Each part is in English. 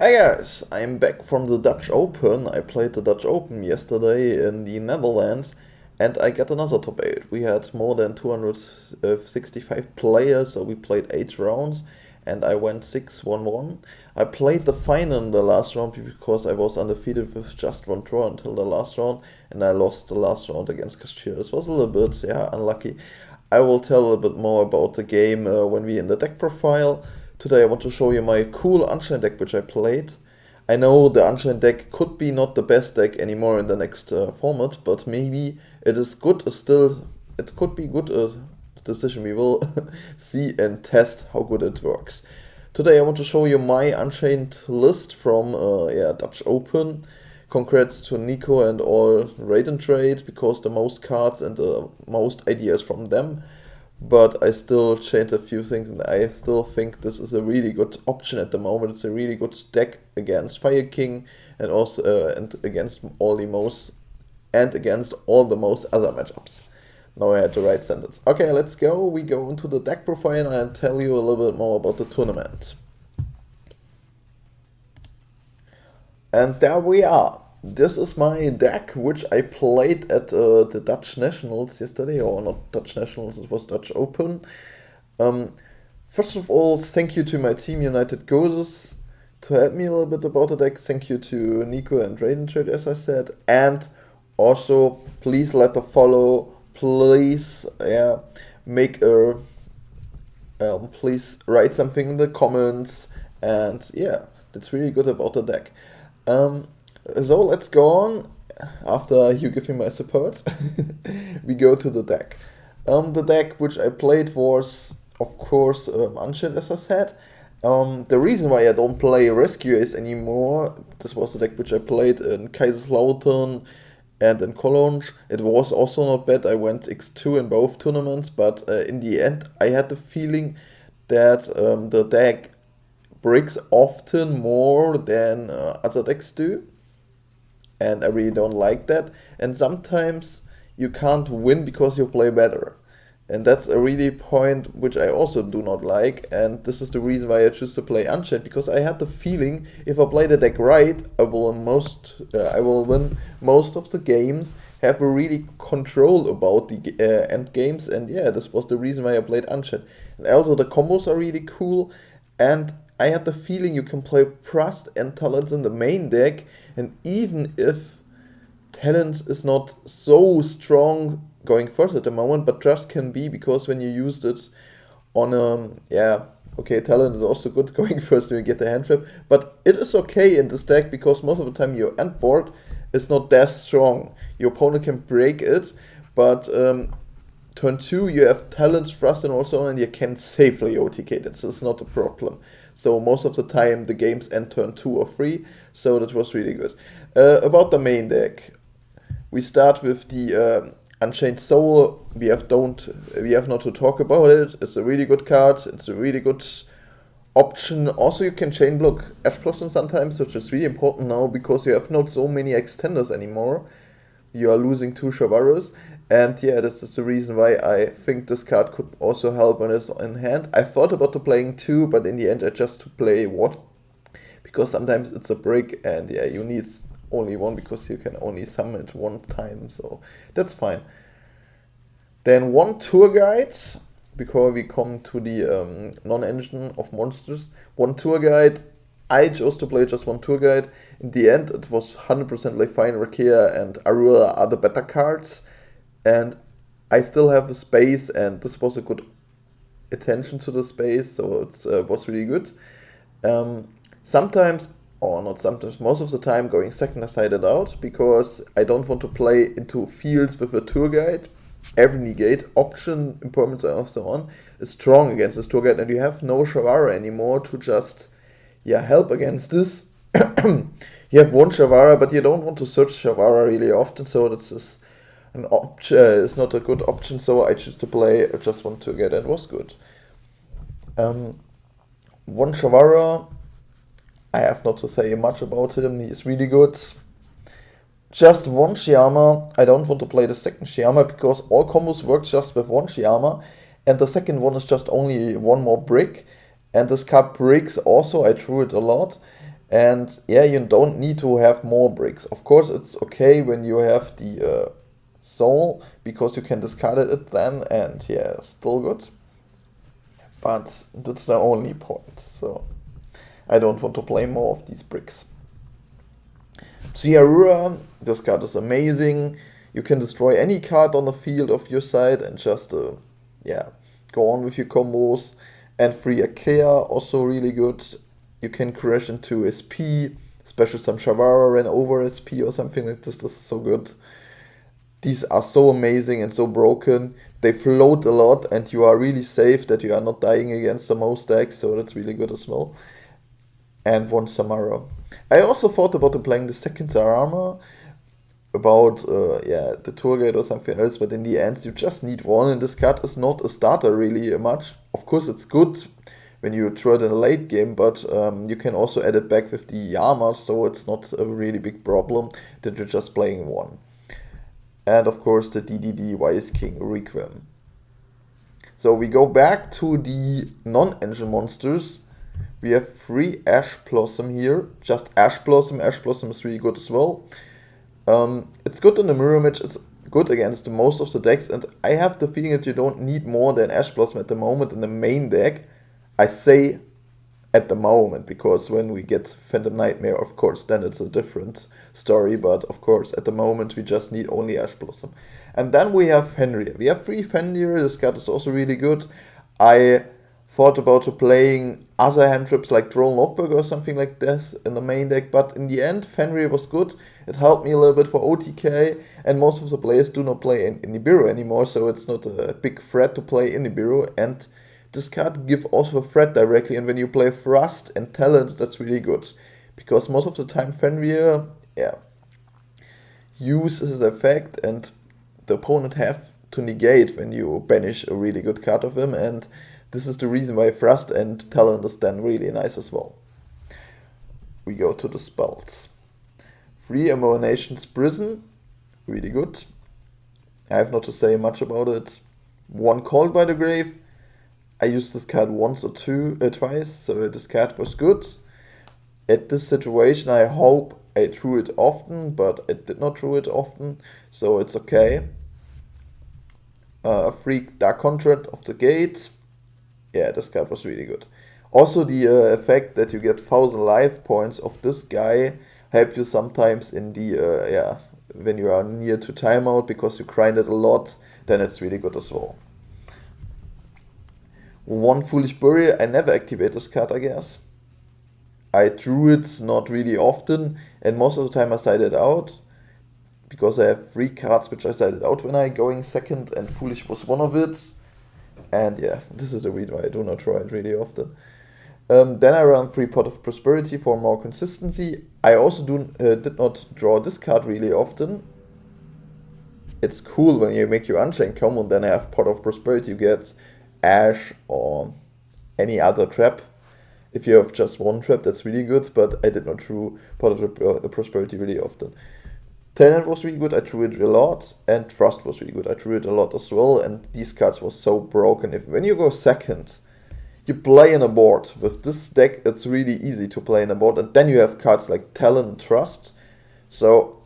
Hi guys, I'm back from the Dutch Open. I played the Dutch Open yesterday in the Netherlands and I got another top 8. We had more than 265 players, so we played 8 rounds and I went 6-1-1. I played the final in the last round because I was undefeated with just one draw until the last round and I lost the last round against Castillo. This was a little bit, unlucky. I will tell a little bit more about the game when we in the deck profile. Today I want to show you my cool Unchained deck which I played. I know the Unchained deck could be not the best deck anymore in the next format, but maybe it is good still. It could be good decision. We will see and test how good it works. Today I want to show you my Unchained list from Dutch Open. Congrats to Nico and all Raid and Trade because the most cards and the most ideas from them. But I still changed a few things and I still think this is a really good option at the moment. It's a really good deck against Fire King and also against all the most other matchups. Now I had the right sentence. Okay, let's go. We go into the deck profile and I'll tell you a little bit more about the tournament. And there we are. This is my deck, which I played at the Dutch Nationals yesterday, or not Dutch Nationals, it was Dutch Open. First of all, thank you to my team United Gosus to help me a little bit about the deck. Thank you to Nico and Raid and Trade, as I said. And also, please let a follow. Please, please write something in the comments. And yeah, that's really good about the deck. So let's go on. After you give me my support, we go to the deck. The deck which I played was, of course, Unchained, as I said. The reason why I don't play Rescuers anymore, this was the deck which I played in Kaiserslautern and in Cologne. It was also not bad. I went X2 in both tournaments, but in the end, I had the feeling that the deck breaks often more than other decks do. And I really don't like that. And sometimes you can't win because you play better. And that's a really point which I also do not like. And this is the reason why I choose to play Unchained, because I had the feeling if I play the deck right, I will win most of the games, have a really control about the end games. And yeah, this was the reason why I played Unchained. And also the combos are really cool. And I had the feeling you can play Trust and Talents in the main deck, and even if Talents is not so strong going first at the moment, but Trust can be, because when you used it on Talent is also good going first when you get the hand trap, but it is okay in this deck because most of the time your end board is not that strong. Your opponent can break it, but turn 2, you have Talents, Thrust, and also, and you can safely OTK it, so it's not a problem. So most of the time the games end turn 2 or 3, so that was really good. About the main deck, we start with the Unchained Soul. We have not to talk about it. It's a really good card. It's a really good option. Also, you can chain block Ash Blossom sometimes, which is really important now because you have not so many extenders anymore. You are losing 2 Shavaros, and yeah, this is the reason why I think this card could also help when it's in hand. I thought about playing 2, but in the end I just play 1, because sometimes it's a brick, and yeah, you need only 1 because you can only summon it 1 time, so that's fine. Then 1 tour guide, before we come to the non-engine of monsters. 1 tour guide. I chose to play just 1 tour guide. In the end, it was 100% Lefine, Rakea, and Arua are the better cards. And I still have a space, and this was a good attention to the space, so it was really good. Sometimes, or not sometimes, most of the time going second I sided out, because I don't want to play into fields with a tour guide. Every negate option, impermanence, and so on is strong against this tour guide, and you have no Shavara anymore to just help against this. You have 1 Shavara, but you don't want to search Shavara really often, so this is an option. It's not a good option, so I choose to play just 1 to get, and it was good. 1 Shavara, I have not to say much about him. He is really good. Just 1 Shyama. I don't want to play the second Shyama because all combos work just with 1 Shyama, and the second one is just only 1 more brick. And this card breaks also, I drew it a lot. And yeah, you don't need to have more bricks. Of course, it's okay when you have the soul, because you can discard it then, and yeah, still good. But that's the only point, so I don't want to play more of these bricks. Jaro, this card is amazing. You can destroy any card on the field of your side and just yeah, go on with your combos. And free Akea, also really good. You can crash into SP, especially some Shavara ran over SP or something like this. This is so good. These are so amazing and so broken. They float a lot and you are really safe that you are not dying against the most decks, so that's really good as well. And one Samara. I also thought about playing the second Sarama, about yeah, the tour guide or something else, but in the end you just need one, and this card is not a starter really much. Of course it's good when you throw it in a late game, but you can also add it back with the Yama, so it's not a really big problem that you're just playing one. And of course the DDD Wise King Requiem. So we go back to the non-engine monsters. We have 3 Ash Blossom here, just Ash Blossom. Ash Blossom is really good as well. It's good in the mirror match, it's good against most of the decks, and I have the feeling that you don't need more than Ash Blossom at the moment in the main deck. I say at the moment, because when we get Phantom Nightmare, of course, then it's a different story, but of course, at the moment, we just need only Ash Blossom. And then we have Fenrir. We have 3 Fenrir, this card is also really good. I thought about playing other hand traps like Droll Notebook or something like this in the main deck, but in the end Fenrir was good. It helped me a little bit for OTK, and most of the players do not play in Nibiru anymore, so it's not a big threat to play in Nibiru, and this card gives also a threat directly, and when you play Thrust and Talents, that's really good, because most of the time Fenrir, yeah, uses the effect and the opponent have to negate when you banish a really good card of him, and this is the reason why Thrust and Talent is then really nice as well. We go to the spells. 3 Emanations Prison, really good. I have not to say much about it. 1 Called by the Grave. I used this card once or twice, so this card was good. At this situation I hope I drew it often, but I did not draw it often, so it's okay. 3 Dark Contract of the Gate. Yeah, this card was really good. Also the effect that you get 1000 life points of this guy help you sometimes in the, yeah, when you are near to timeout, because you grind it a lot, then it's really good as well. 1 Foolish Burial, I never activate this card, I guess. I drew it not really often, and most of the time I side it out, because I have 3 cards which I sided out when I going second, and Foolish was one of it. And yeah, this is the reason why I do not draw it really often. Then I run 3 Pot of Prosperity for more consistency. I also did not draw this card really often. It's cool when you make your Unchained come and then I have Pot of Prosperity, you get Ash or any other trap. If you have just 1 trap, that's really good, but I did not draw Pot of Prosperity really often. Tenant was really good, I drew it a lot, and Trust was really good, I drew it a lot as well, and these cards were so broken. When you go second, you play in a board. With this deck, it's really easy to play in a board, and then you have cards like Talent and Trust, so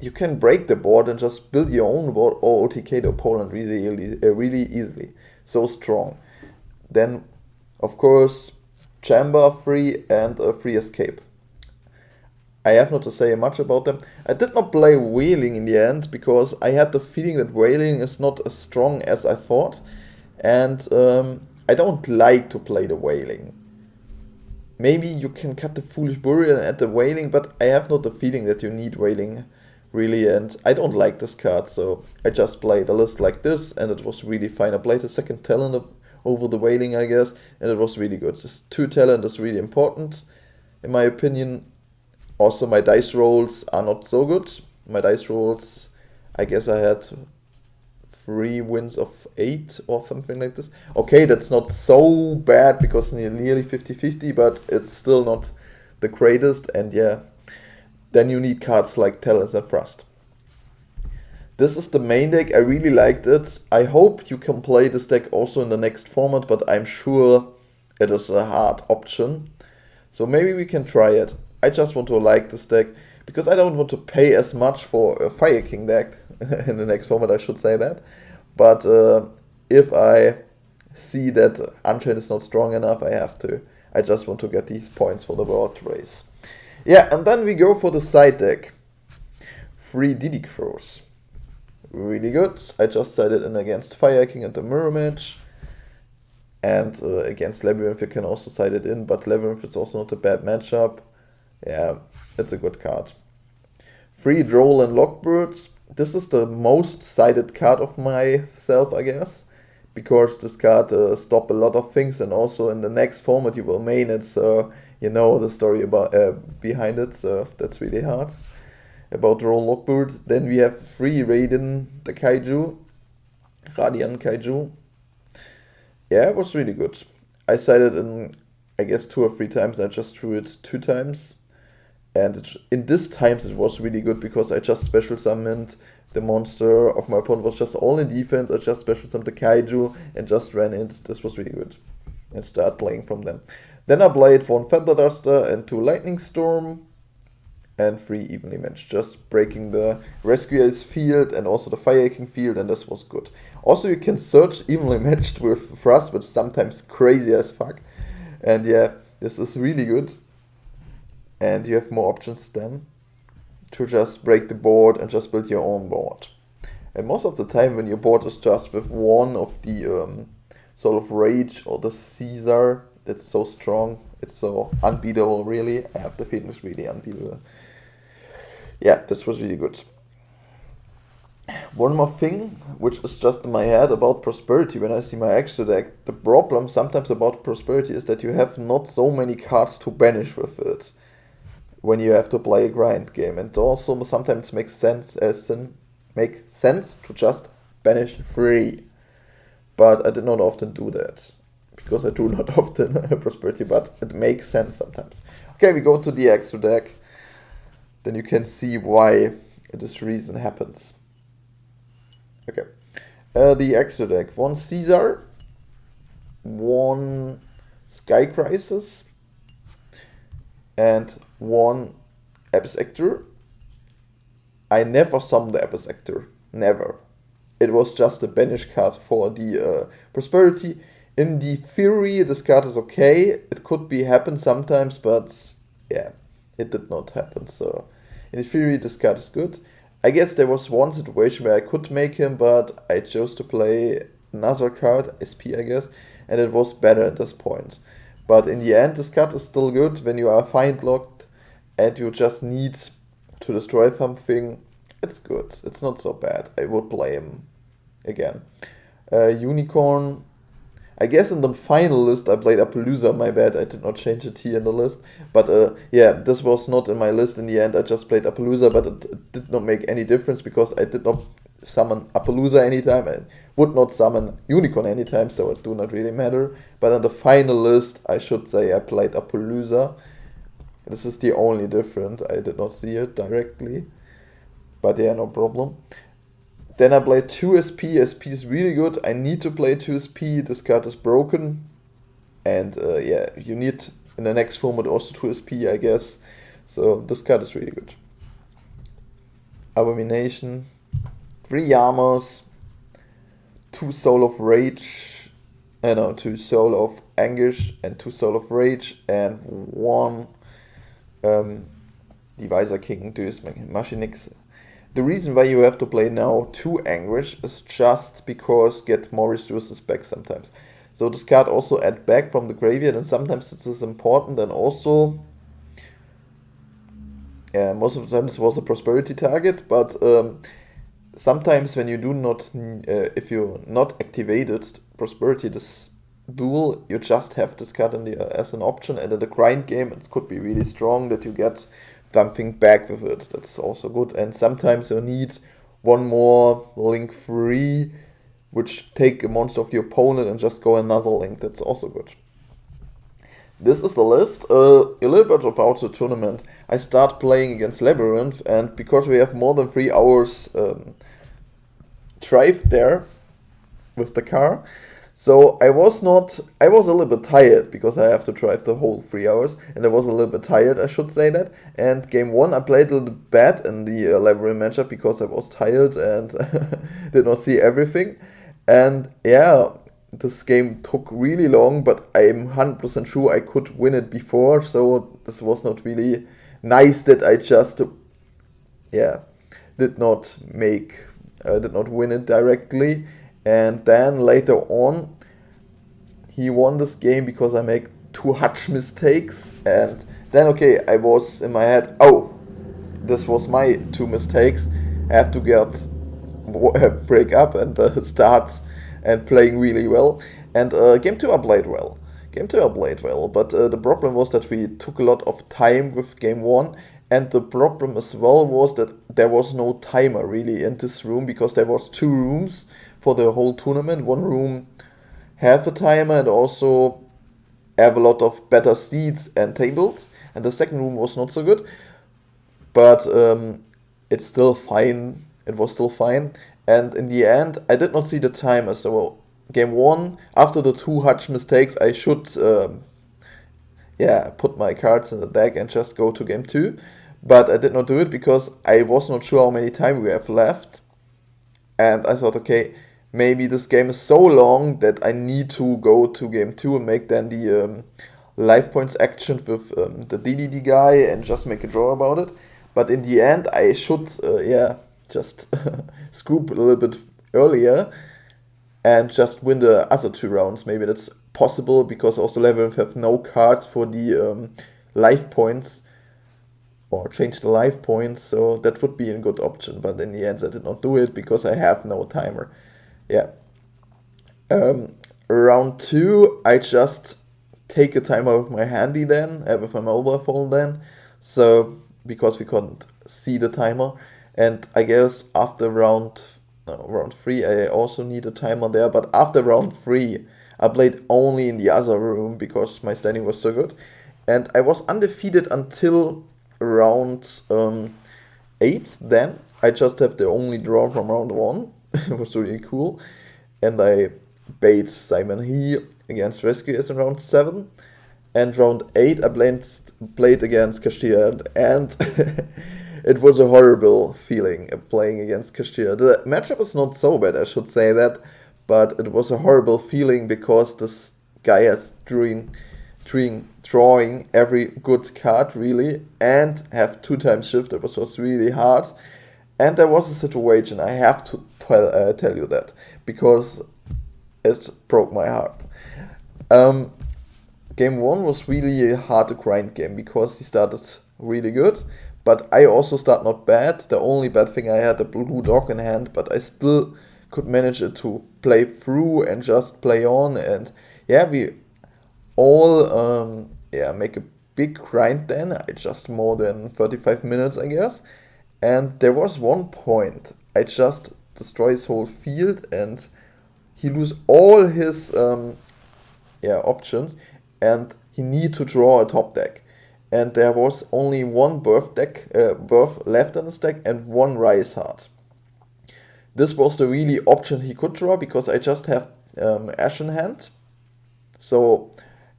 you can break the board and just build your own board or OTK the opponent really easily. So strong. Then, of course, Chamber free and a free escape. I have not to say much about them. I did not play Wailing in the end, because I had the feeling that Wailing is not as strong as I thought, and I don't like to play the Wailing. Maybe you can cut the Foolish Burial and add the Wailing, but I have not the feeling that you need Wailing, really, and I don't like this card, so I just played a list like this, and it was really fine. I played a second Talent over the Wailing, I guess, and it was really good. Just 2 Talent is really important, in my opinion. Also, my dice rolls are not so good. My dice rolls, I guess I had 3 wins of 8 or something like this. Okay, that's not so bad, because nearly 50-50, but it's still not the greatest. And yeah, then you need cards like Talents and Thrust. This is the main deck. I really liked it. I hope you can play this deck also in the next format, but I'm sure it is a hard option. So maybe we can try it. I just want to like this deck, because I don't want to pay as much for a Fire King deck in the next format, I should say that. But if I see that Unchained is not strong enough, I just want to get these points for the world race. Yeah, and then we go for the side deck. 3 DD Crows. Really good. I just sided in against Fire King and the Mirror Mage. And against Labyrinth you can also side it in, but Labyrinth is also not a bad matchup. Yeah, it's a good card. 3 Droll and Lockbirds. This is the most sided card of myself, I guess. Because this card stops a lot of things, and also in the next format you will main it, so you know the story about behind it, so that's really hard. About Droll Lockbird. Then we have 3 Raiden the Kaiju. Radiant Kaiju. Yeah, it was really good. I sided in, I guess, 2 or 3 times. I just drew it 2 times. And in this times it was really good, because I just special summoned the monster of my opponent was just all in defense. I just special summoned the Kaiju and just ran it. This was really good. And start playing from them. Then I played 1 Feather Duster and 2 Lightning Storm. And 3 evenly matched, just breaking the Rescuer's field and also the Fire King field, and this was good. Also, you can search evenly matched with Thrust, which is sometimes crazy as fuck. And yeah, this is really good. And you have more options then to just break the board and just build your own board. And most of the time when your board is just with one of the Soul of Rage or the Caesar, that's so strong, it's so unbeatable really. I have the feeling it's really unbeatable. Yeah, this was really good. One more thing, which is just in my head about Prosperity when I see my extra deck. The problem sometimes about Prosperity is that you have not so many cards to banish with it when you have to play a grind game. And also sometimes makes sense to just banish 3. But I did not often do that, because I do not often Prosperity, but it makes sense sometimes. Okay, we go to the extra deck. Then you can see why this reason happens. Okay. The extra deck. 1 Caesar. 1 Sky Crisis. And 1 Abyss Actor. I never summoned the Abyss Actor. Never. It was just a banish card for the Prosperity. In the theory, this card is okay. It could be happen sometimes, but yeah. It did not happen, so in theory this card is good. I guess there was one situation where I could make him, but I chose to play another card, SP I guess, and it was better at this point. But in the end this card is still good when you are find locked and you just need to destroy something. It's good, it's not so bad. I would play him again. Unicorn. I guess in the final list I played Appaloosa, my bad, I did not change it here in the list. But yeah, this was not in my list in the end, I just played Appaloosa, but it did not make any difference because I did not summon Appaloosa anytime. I would not summon Unicorn anytime, so it do not really matter. But on the final list, I should say I played Appaloosa. This is the only difference, I did not see it directly. But yeah, no problem. Then I played 2 SP. SP is really good. I need to play 2 SP. This card is broken. And yeah, you need in the next format also 2 SP, I guess. So this card is really good. Abomination. 3 Yamas. 2 Soul of Rage. 2 Soul of Anguish and 2 Soul of Rage. And 1 Divisor King Deus Machinix. The reason why you have to play now 2 Anguish is just because get more resources back sometimes. So this card also add back from the graveyard, and sometimes this is important, and also most of the time this was a Prosperity target, but sometimes when you do not, if you not activated Prosperity this duel, you just have this card in the, as an option, and in the grind game it could be really strong that you get something back with it. That's also good. And sometimes you need one more link free, which take a monster of the opponent and just go another link. That's also good. This is the list. A little bit about the tournament. I start playing against Labyrinth, and because we have more than 3 hours drive there with the car, So I was a little bit tired because I have to drive the whole 3 hours, and I was a little bit tired, I should say that. And game one, I played a little bad in the library matchup because I was tired and did not see everything. And yeah, this game took really long, but I'm 100% sure I could win it before, so this was not really nice that I just, yeah, did not win it directly. And then later on, he won this game because I make two hutch mistakes. And then, okay, I was in my head, oh, this was my two mistakes. I have to break up and start and playing really well. And game two I played well. But the problem was that we took a lot of time with game one. And the problem as well was that there was no timer really in this room, because there was two rooms for the whole tournament. One room have a timer and also have a lot of better seats and tables, and the second room was not so good, but it's still fine. It was still fine, and in the end, I did not see the timer. So game one, after the two hutch mistakes, I should put my cards in the deck and just go to game two. But I did not do it because I was not sure how many time we have left. And I thought, okay, maybe this game is so long that I need to go to game two and make then the life points action with the DDD guy and just make a draw about it. But in the end, I should, just scoop a little bit earlier and just win the other two rounds. Maybe that's possible because also Labyrinth have no cards for the life points, or change the life points, so that would be a good option. But in the end, I did not do it because I have no timer. Yeah. Round two, I just take a timer with my handy then, with my mobile phone then. So because we couldn't see the timer, and I guess after round three, I also need a timer there. But after round three, I played only in the other room because my standing was so good, and I was undefeated until round 8. Then I just have the only draw from round 1. It was really cool, and I bait Simon He against Rescuers in round 7, and round 8 I played against Castilla, and it was a horrible feeling playing against Castilla. The matchup is not so bad, I should say that, but it was a horrible feeling because this guy has drawing every good card really, and have 2 times shift. It was really hard, and there was a situation I have to tell you that because it broke my heart. Game 1 was really a hard to grind game because he started really good, but I also start not bad. The only bad thing, I had a blue dog in hand, but I still could manage it to play through and just play on, and we all make a big grind then. I just more than 35 minutes, I guess. And there was one point I just destroy his whole field and he lose all his options, and he need to draw a top deck. And there was only one birth left in his deck and one rise heart. This was the really option he could draw because I just have Ash in hand. So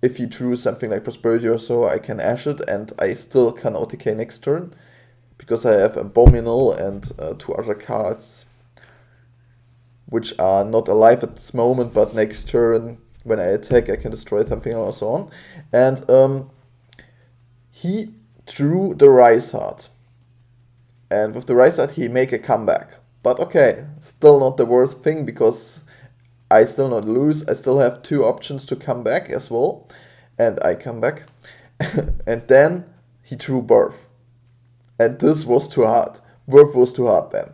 if he drew something like Prosperity or so, I can Ash it, and I still can OTK next turn because I have Abominal and 2 other cards which are not alive at this moment, but next turn when I attack I can destroy something or so on. And he drew the Rise Heart, and with the Rise Heart he make a comeback. But okay, still not the worst thing because I still not lose. I still have 2 options to come back as well, and I come back. And then he drew Birth, and this was too hard. Birth was too hard then,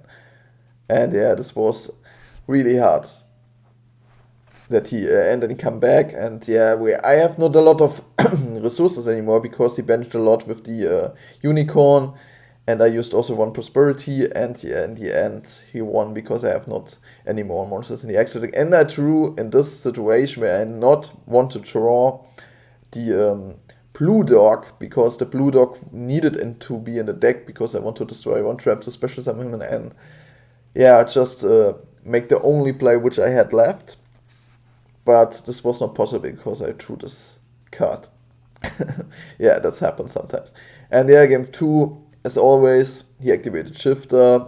and this was really hard. That he and then he come back, and I have not a lot of resources anymore because he benched a lot with the Unicorn, and I used also 1 Prosperity, and in the end he won because I have not any more monsters in the extra deck. And I drew in this situation where I not want to draw the blue dog because the blue dog needed to be in the deck because I want to destroy 1 trap to special summon him, and just make the only play which I had left. but this was not possible because I drew this card. Yeah, that's happened sometimes. And yeah, game 2, as always, he activated Shifter.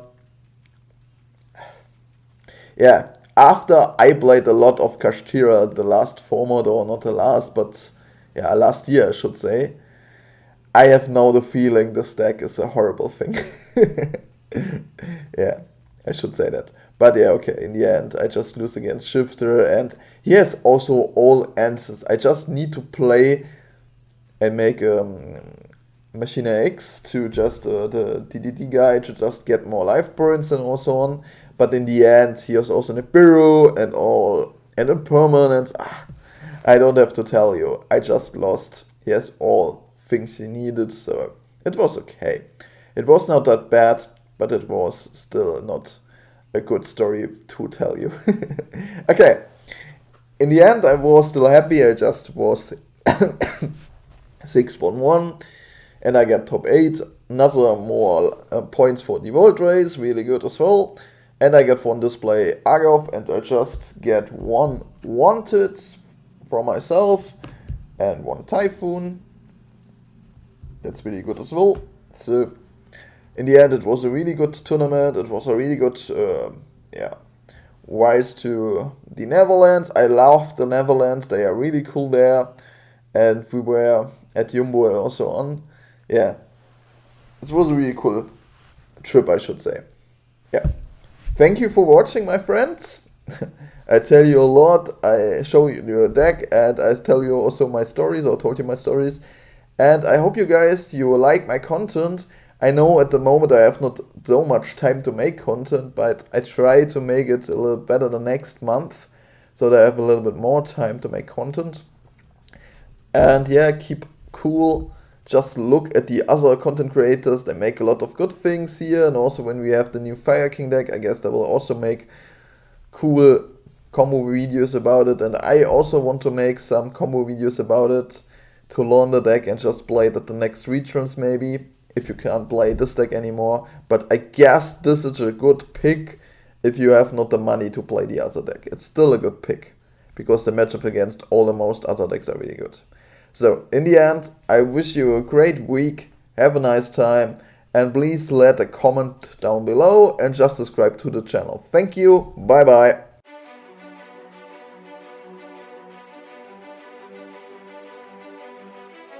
Yeah, after I played a lot of Kashtira the last format, or not the last, but yeah, last year I should say, I have now the feeling this deck is a horrible thing. Yeah, I should say that. But yeah, okay, in the end, I just lose against Shifter, and he has also all answers. I just need to play and make Machina X to just the DDD guy to just get more life burns and also on. But in the end, he has also Nibiru and all, and impermanence. I don't have to tell you, I just lost. He has all things he needed, so it was okay. It was not that bad, but it was still not a good story to tell you. Okay, in the end I was still happy. I just was 6-1-1 and I get top 8, another more points for the World Race, really good as well. And I get one display Agov, and I just get one Wanted for myself and one Typhoon. That's really good as well. So in the end, it was a really good tournament. It was a really good, rise to the Netherlands. I love the Netherlands. They are really cool there. And we were at Jumbo and also on. Yeah, it was a really cool trip, I should say. Yeah. Thank you for watching, my friends. I tell you a lot. I show you a deck, and I tell you also my stories, or told you my stories. And I hope you guys, you like my content. I know at the moment I have not so much time to make content, but I try to make it a little better the next month, so that I have a little bit more time to make content. And yeah, keep cool. Just look at the other content creators. They make a lot of good things here. And also when we have the new Fire King deck, I guess they will also make cool combo videos about it. And I also want to make some combo videos about it to learn the deck and just play it at the next retrans maybe, if you can't play this deck anymore. But I guess this is a good pick if you have not the money to play the other deck. It's still a good pick, because the matchup against all the most other decks are really good. So, in the end, I wish you a great week, have a nice time, and please let a comment down below and just subscribe to the channel. Thank you, bye bye.